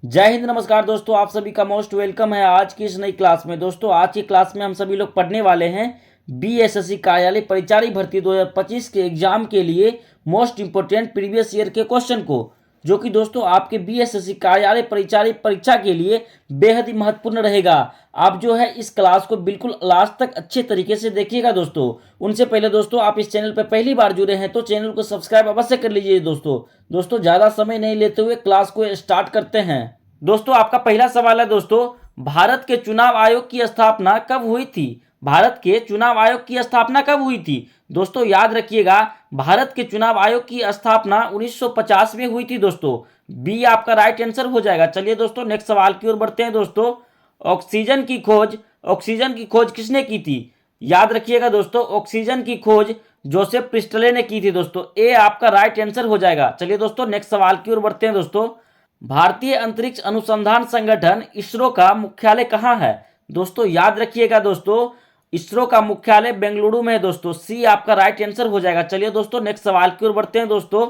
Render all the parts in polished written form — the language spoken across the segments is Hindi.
जय हिंद, नमस्कार दोस्तों। आप सभी का मोस्ट वेलकम है आज की इस नई क्लास में। दोस्तों आज की क्लास में हम सभी लोग पढ़ने वाले हैं बीएसएससी कार्यालय परिचारी भर्ती 2025 के एग्जाम के लिए मोस्ट इंपोर्टेंट प्रीवियस ईयर के क्वेश्चन को, जो कि दोस्तों आपके बीएसएससी कार्यालय परिचारी परीक्षा के लिए बेहद ही महत्वपूर्ण रहेगा। आप जो है इस क्लास को बिल्कुल लास्ट तक अच्छे तरीके से देखिएगा दोस्तों। उनसे पहले दोस्तों आप इस चैनल पर पहली बार जुड़े हैं तो चैनल को सब्सक्राइब अवश्य कर लीजिए दोस्तों ज़्यादा समय नहीं लेते हुए क्लास को स्टार्ट करते हैं। दोस्तों आपका पहला सवाल है दोस्तों, भारत के चुनाव आयोग की स्थापना कब हुई थी? भारत के चुनाव आयोग की स्थापना कब हुई थी? दोस्तों याद रखिएगा, भारत के चुनाव आयोग की स्थापना 1950 में हुई थी दोस्तों। बी आपका राइट आंसर हो जाएगा। चलिए दोस्तों नेक्स्ट सवाल की ओर बढ़ते हैं दोस्तों। ऑक्सीजन की खोज किसने की थी? याद रखिएगा दोस्तों, ऑक्सीजन की खोज जोसेफ प्रिस्टले ने की थी दोस्तों। ए आपका राइट आंसर हो जाएगा। चलिए दोस्तों नेक्स्ट सवाल की ओर बढ़ते हैं दोस्तों। भारतीय अंतरिक्ष अनुसंधान संगठन इसरो का मुख्यालय कहाँ है? दोस्तों याद रखिएगा दोस्तों, इसरो का मुख्यालय बेंगलुरु में है दोस्तों। सी आपका राइट आंसर हो जाएगा। चलिए दोस्तों नेक्स्ट सवाल की ओर बढ़ते हैं दोस्तों।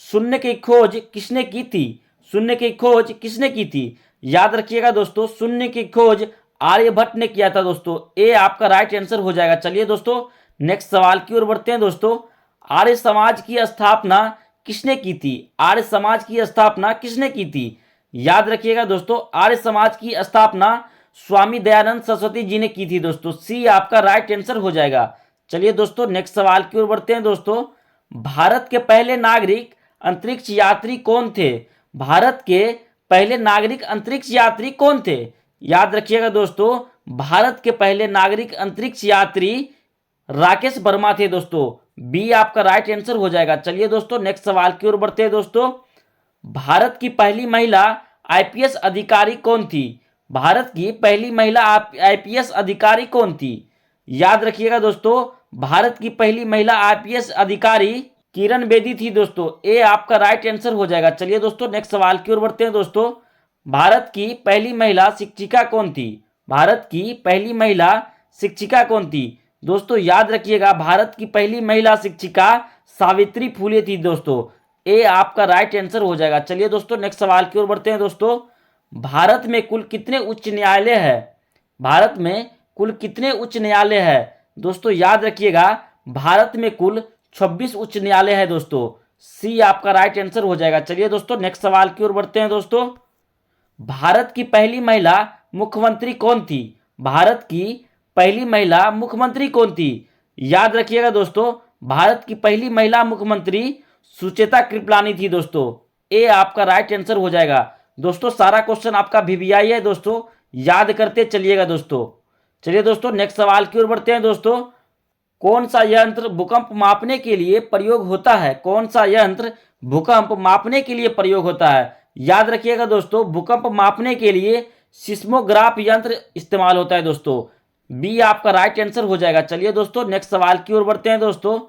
शून्य की खोज किसने की थी? शून्य की खोज किसने की थी? याद रखिएगा दोस्तों, शून्य की खोज आर्यभट्ट ने किया था दोस्तों। ए आपका राइट आंसर हो जाएगा। चलिए दोस्तों नेक्स्ट सवाल की ओर बढ़ते हैं दोस्तों। आर्य समाज की स्थापना किसने की थी? आर्य समाज की स्थापना किसने की थी? याद रखिएगा दोस्तों, आर्य समाज की स्थापना स्वामी दयानंद सरस्वती जी ने की थी दोस्तों। सी आपका राइट आंसर हो जाएगा। चलिए दोस्तों नेक्स्ट सवाल की ओर बढ़ते हैं दोस्तों। भारत के पहले नागरिक अंतरिक्ष यात्री कौन थे? भारत के पहले नागरिक अंतरिक्ष यात्री कौन थे? याद रखिएगा दोस्तों, भारत के पहले नागरिक अंतरिक्ष यात्री राकेश वर्मा थे दोस्तों। बी आपका राइट आंसर हो जाएगा। चलिए दोस्तों नेक्स्ट सवाल की ओर बढ़ते हैं दोस्तों। भारत की पहली महिला आईपीएस अधिकारी कौन थी? भारत की पहली महिला आईपीएस अधिकारी कौन थी? याद रखिएगा दोस्तों, भारत की पहली महिला आईपीएस अधिकारी किरण बेदी थी दोस्तों। ए आपका राइट आंसर हो जाएगा। चलिए दोस्तों नेक्स्ट सवाल की ओर बढ़ते हैं दोस्तों। भारत की पहली महिला शिक्षिका कौन थी? भारत की पहली महिला शिक्षिका कौन थी? दोस्तों याद रखिएगा, भारत की पहली महिला शिक्षिका सावित्री फुले थी दोस्तों। ए आपका राइट आंसर हो जाएगा। चलिए दोस्तों नेक्स्ट सवाल की ओर बढ़ते हैं दोस्तों। भारत में कुल कितने उच्च न्यायालय है? भारत में कुल कितने उच्च न्यायालय है? दोस्तों याद रखिएगा, भारत में कुल 26 उच्च न्यायालय है दोस्तों। सी आपका राइट आंसर हो जाएगा। चलिए दोस्तों नेक्स्ट सवाल की ओर बढ़ते हैं दोस्तों। भारत की पहली महिला मुख्यमंत्री कौन थी? भारत की पहली महिला मुख्यमंत्री कौन थी? याद रखिएगा दोस्तों, भारत की पहली महिला मुख्यमंत्री सुचेता कृपलानी थी दोस्तों। ए आपका राइट आंसर हो जाएगा। दोस्तों सारा क्वेश्चन आपका वीवीआई है दोस्तों, याद करते चलिएगा दोस्तों। चलिए दोस्तों नेक्स्ट सवाल की ओर बढ़ते हैं दोस्तों। कौन सा यंत्र भूकंप मापने के लिए प्रयोग होता है? कौन सा यंत्र भूकंप मापने के लिए प्रयोग होता है? याद रखिएगा दोस्तों, भूकंप मापने के लिए सिस्मोग्राफ यंत्र इस्तेमाल होता है दोस्तों। बी आपका राइट आंसर हो जाएगा। चलिए दोस्तों नेक्स्ट सवाल की ओर बढ़ते हैं दोस्तों।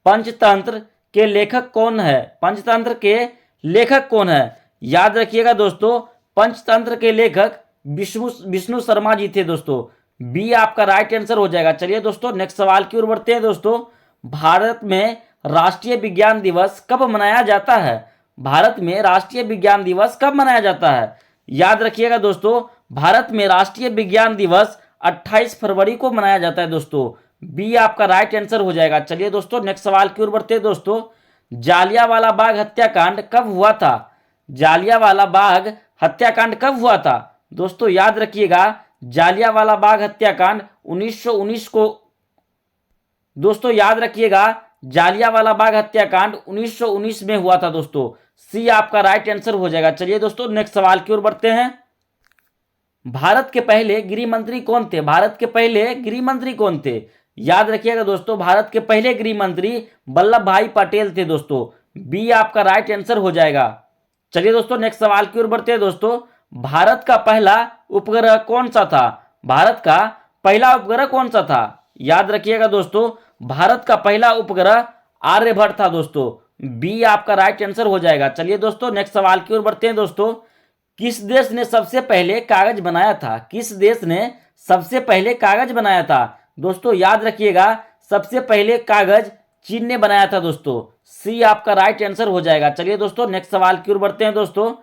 पंचतंत्र के लेखक कौन है? पंचतंत्र के लेखक कौन है? याद रखिएगा दोस्तों, पंचतंत्र के लेखक विष्णु विष्णु शर्मा जी थे दोस्तों। बी आपका राइट आंसर हो जाएगा। चलिए दोस्तों नेक्स्ट सवाल की ओर बढ़ते हैं दोस्तों। भारत में राष्ट्रीय विज्ञान दिवस कब मनाया जाता है? भारत में राष्ट्रीय विज्ञान दिवस कब मनाया जाता है? याद रखिएगा दोस्तों, भारत में राष्ट्रीय विज्ञान दिवस 28 फरवरी को मनाया जाता है दोस्तों। बी आपका राइट आंसर हो जाएगा। चलिए दोस्तों नेक्स्ट सवाल की ओर बढ़ते हैं दोस्तों। जालियांवाला बाग हत्याकांड कब हुआ था? जालियांवाला बाग हत्याकांड कब हुआ था? दोस्तों याद रखिएगा, जालियांवाला बाग हत्याकांड 1919 को, दोस्तों याद रखिएगा, जालियांवाला बाग हत्याकांड 1919 में हुआ था दोस्तों। सी आपका राइट आंसर हो जाएगा। चलिए दोस्तों नेक्स्ट सवाल की ओर बढ़ते हैं। भारत के पहले गृह मंत्री कौन थे? भारत के पहले गृह मंत्री कौन थे? याद रखिएगा दोस्तों, भारत के पहले गृह मंत्री वल्लभ भाई पटेल थे दोस्तों। बी आपका राइट आंसर हो जाएगा। चलिए दोस्तों नेक्स्ट सवाल की ओर बढ़ते हैं दोस्तों। भारत का पहला उपग्रह कौन सा था? भारत का पहला उपग्रह कौन सा था? याद रखिएगा दोस्तों, भारत का पहला उपग्रह आर्यभट्ट था दोस्तों। बी आपका राइट आंसर हो जाएगा। चलिए दोस्तों नेक्स्ट सवाल की ओर बढ़ते हैं दोस्तों। किस देश ने सबसे पहले कागज बनाया था? किस देश ने सबसे पहले कागज बनाया था? दोस्तों याद रखिएगा, सबसे पहले कागज चीन ने बनाया था दोस्तों। सी आपका राइट आंसर हो जाएगा। चलिए दोस्तों नेक्स्ट सवाल की ओर बढ़ते हैं दोस्तों।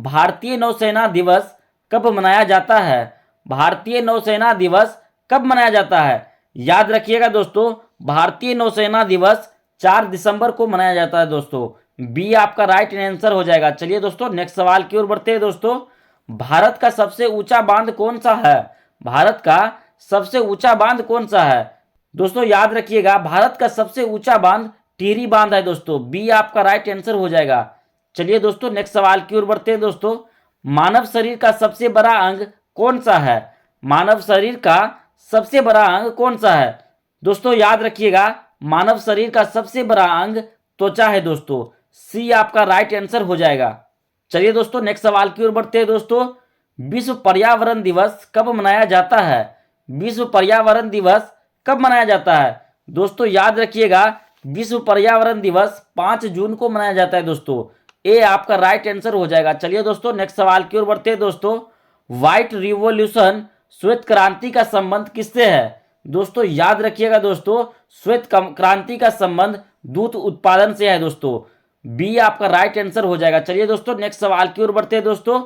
भारतीय नौसेना दिवस कब मनाया जाता है? भारतीय नौसेना दिवस कब मनाया जाता है? याद रखिएगा दोस्तों, भारतीय नौसेना दिवस 4 दिसंबर को मनाया जाता है दोस्तों। बी आपका राइट आंसर हो जाएगा। चलिए दोस्तों नेक्स्ट सवाल की ओर बढ़ते हैं दोस्तों। भारत का सबसे ऊंचा बांध कौन सा है? भारत का सबसे ऊंचा बांध कौन सा है? दोस्तों याद रखिएगा, भारत का सबसे ऊंचा बांध टिहरी बांध है दोस्तों। बी आपका राइट आंसर हो जाएगा। चलिए दोस्तों नेक्स्ट सवाल की ओर बढ़ते हैं दोस्तों। मानव शरीर का सबसे बड़ा अंग कौन सा है? मानव शरीर का सबसे बड़ा अंग कौन सा है? दोस्तों याद रखिएगा, मानव शरीर का सबसे बड़ा अंग त्वचा है दोस्तों। सी आपका राइट आंसर हो जाएगा। चलिए दोस्तों नेक्स्ट सवाल की ओर बढ़ते हैं दोस्तों। विश्व पर्यावरण दिवस कब मनाया जाता है? विश्व पर्यावरण दिवस कब मनाया जाता है? दोस्तों याद रखिएगा, विश्व पर्यावरण दिवस 5 जून को मनाया जाता है दोस्तों। ए आपका राइट आंसर हो जाएगा। चलिए दोस्तों नेक्स्ट सवाल की ओर बढ़ते हैं दोस्तों। व्हाइट रिवॉल्यूशन श्वेत क्रांति का संबंध किससे है? दोस्तों याद रखिएगा दोस्तों, श्वेत क्रांति का संबंध दूध उत्पादन से है दोस्तों। बी आपका राइट आंसर हो जाएगा। चलिए दोस्तों नेक्स्ट सवाल की ओर बढ़ते हैं दोस्तों।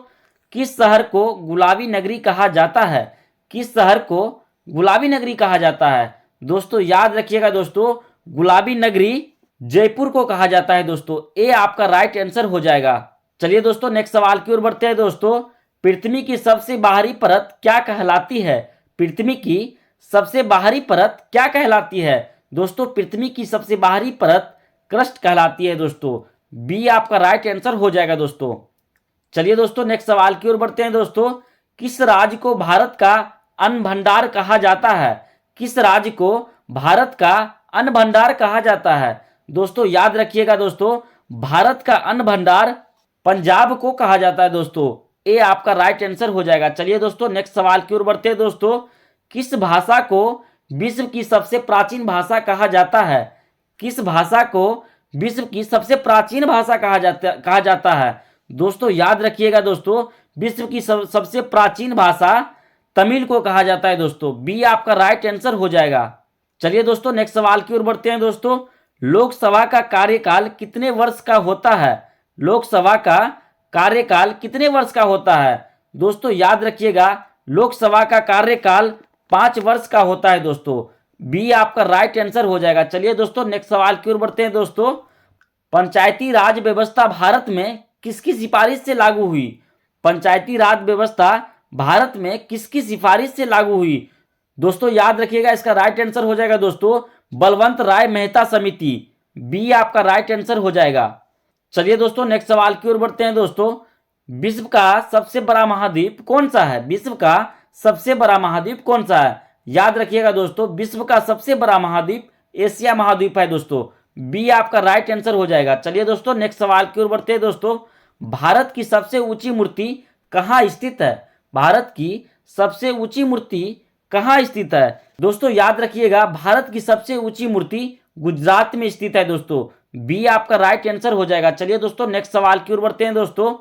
किस शहर को गुलाबी नगरी कहा जाता है? किस शहर को गुलाबी नगरी कहा जाता है? दोस्तों याद रखिएगा दोस्तों, गुलाबी नगरी जयपुर को कहा जाता है दोस्तों। ए आपका राइट आंसर हो जाएगा। चलिए दोस्तों नेक्स्ट सवाल की ओर बढ़ते हैं दोस्तों। पृथ्वी की सबसे बाहरी परत क्या कहलाती है? पृथ्वी की सबसे बाहरी परत क्या कहलाती है? दोस्तों पृथ्वी की सबसे बाहरी परत क्रस्ट कहलाती है दोस्तों। बी आपका राइट आंसर हो जाएगा दोस्तों। चलिए दोस्तों नेक्स्ट सवाल की ओर बढ़ते हैं दोस्तों। किस राज्य को भारत का अन्न भंडार कहा जाता है? किस राज्य को भारत का अन्न भंडार कहा जाता है? दोस्तों याद रखिएगा दोस्तों, भारत का अन्न भंडार पंजाब को कहा जाता है दोस्तों। ए आपका राइट आंसर हो जाएगा। चलिए दोस्तों नेक्स्ट सवाल की ओर बढ़ते हैं दोस्तों। किस भाषा को विश्व की सबसे प्राचीन भाषा कहा जाता है? किस भाषा को विश्व की सबसे प्राचीन भाषा कहा जाता है? दोस्तों याद रखिएगा दोस्तों, विश्व की सबसे प्राचीन भाषा तमिल को कहा जाता है दोस्तों। बी आपका राइट आंसर हो जाएगा। चलिए दोस्तों नेक्स्ट सवाल की ओर बढ़ते हैं दोस्तों। लोकसभा का कार्यकाल कितने वर्ष का होता है? लोकसभा का कार्यकाल कितने वर्ष का होता है? दोस्तों याद रखिएगा, लोकसभा का कार्यकाल 5 वर्ष का होता है दोस्तों। बी आपका राइट आंसर हो जाएगा। चलिए दोस्तों नेक्स्ट सवाल की ओर बढ़ते हैं दोस्तों। पंचायती राज व्यवस्था भारत में किसकी सिफारिश से लागू हुई? पंचायती राज व्यवस्था भारत में किसकी सिफारिश से लागू हुई? दोस्तों याद रखिएगा, इसका राइट आंसर हो जाएगा दोस्तों बलवंत राय मेहता समिति। बी आपका राइट आंसर हो जाएगा। चलिए दोस्तों नेक्स्ट सवाल की ओर बढ़ते हैं दोस्तों। विश्व का सबसे बड़ा महाद्वीप कौन सा है? विश्व का सबसे बड़ा महाद्वीप कौन सा है? याद रखिएगा दोस्तों, विश्व का सबसे बड़ा महाद्वीप एशिया महाद्वीप है दोस्तों। बी आपका राइट आंसर हो जाएगा। चलिए दोस्तों नेक्स्ट सवाल की ओर बढ़ते हैं दोस्तों। भारत की सबसे ऊंची मूर्ति कहाँ स्थित है? भारत की सबसे ऊंची मूर्ति कहाँ स्थित है? दोस्तों याद रखिएगा, भारत की सबसे ऊंची मूर्ति गुजरात में स्थित है दोस्तों। बी आपका राइट आंसर हो जाएगा। चलिए दोस्तों नेक्स्ट सवाल की ओर बढ़ते हैं दोस्तों।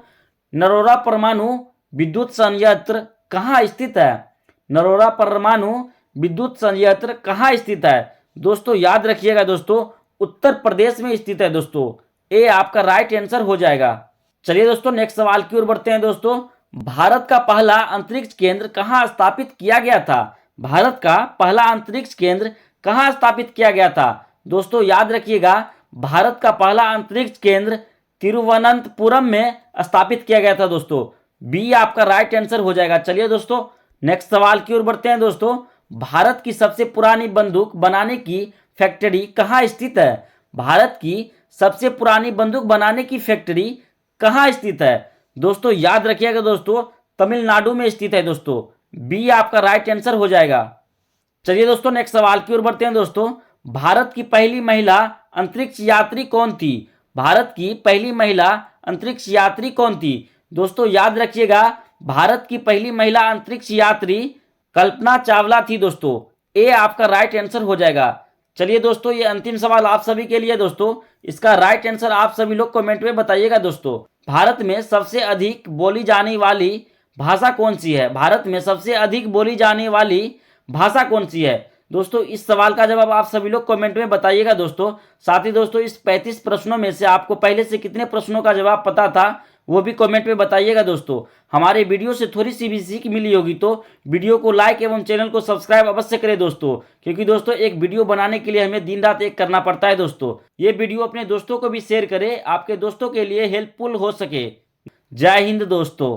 नरोरा परमाणु विद्युत संयंत्र कहाँ स्थित है? नरोरा परमाणु विद्युत संयंत्र कहाँ स्थित है? दोस्तों याद रखिएगा दोस्तों, उत्तर प्रदेश में स्थित है दोस्तों। ए आपका राइट आंसर हो जाएगा। चलिए दोस्तों नेक्स्ट सवाल की ओर बढ़ते हैं दोस्तों। भारत का पहला अंतरिक्ष केंद्र कहाँ स्थापित किया गया था? भारत का पहला अंतरिक्ष केंद्र कहाँ स्थापित किया गया था? दोस्तों याद रखिएगा, भारत का पहला अंतरिक्ष केंद्र तिरुवनंतपुरम में स्थापित किया गया था दोस्तों। बी आपका राइट आंसर हो जाएगा। चलिए दोस्तों नेक्स्ट सवाल की ओर बढ़ते हैं दोस्तों। भारत की सबसे पुरानी बंदूक बनाने की फैक्ट्री कहाँ स्थित है? भारत की सबसे पुरानी बंदूक बनाने की फैक्ट्री कहाँ स्थित है? दोस्तों याद रखिएगा दोस्तों, तमिलनाडु में स्थित है दोस्तों। बी आपका राइट आंसर हो जाएगा। चलिए दोस्तों नेक्स्ट सवाल की ओर बढ़ते हैं दोस्तों। भारत की पहली महिला अंतरिक्ष यात्री कौन थी? भारत की पहली महिला अंतरिक्ष यात्री कौन थी? दोस्तों याद रखिएगा, भारत की पहली महिला अंतरिक्ष यात्री कल्पना चावला थी दोस्तों। ए आपका राइट आंसर हो जाएगा। चलिए दोस्तों ये अंतिम सवाल आप सभी के लिए दोस्तों, इसका राइट आंसर आप सभी लोग कमेंट में बताइएगा दोस्तों। भारत में सबसे अधिक बोली जाने वाली भाषा कौन सी है? भारत में सबसे अधिक बोली जाने वाली भाषा कौन सी है? दोस्तों इस सवाल का जवाब आप सभी लोग कमेंट में बताइएगा दोस्तों। साथ ही दोस्तों इस 35 प्रश्नों में से आपको पहले से कितने प्रश्नों का जवाब पता था वो भी कमेंट में बताइएगा दोस्तों। हमारे वीडियो से थोड़ी सी भी सीख मिली होगी तो वीडियो को लाइक एवं चैनल को सब्सक्राइब अवश्य करें दोस्तों, क्योंकि दोस्तों एक वीडियो बनाने के लिए हमें दिन रात एक करना पड़ता है दोस्तों। ये वीडियो अपने दोस्तों को भी शेयर करें, आपके दोस्तों के लिए हेल्पफुल हो सके। जय हिंद दोस्तों।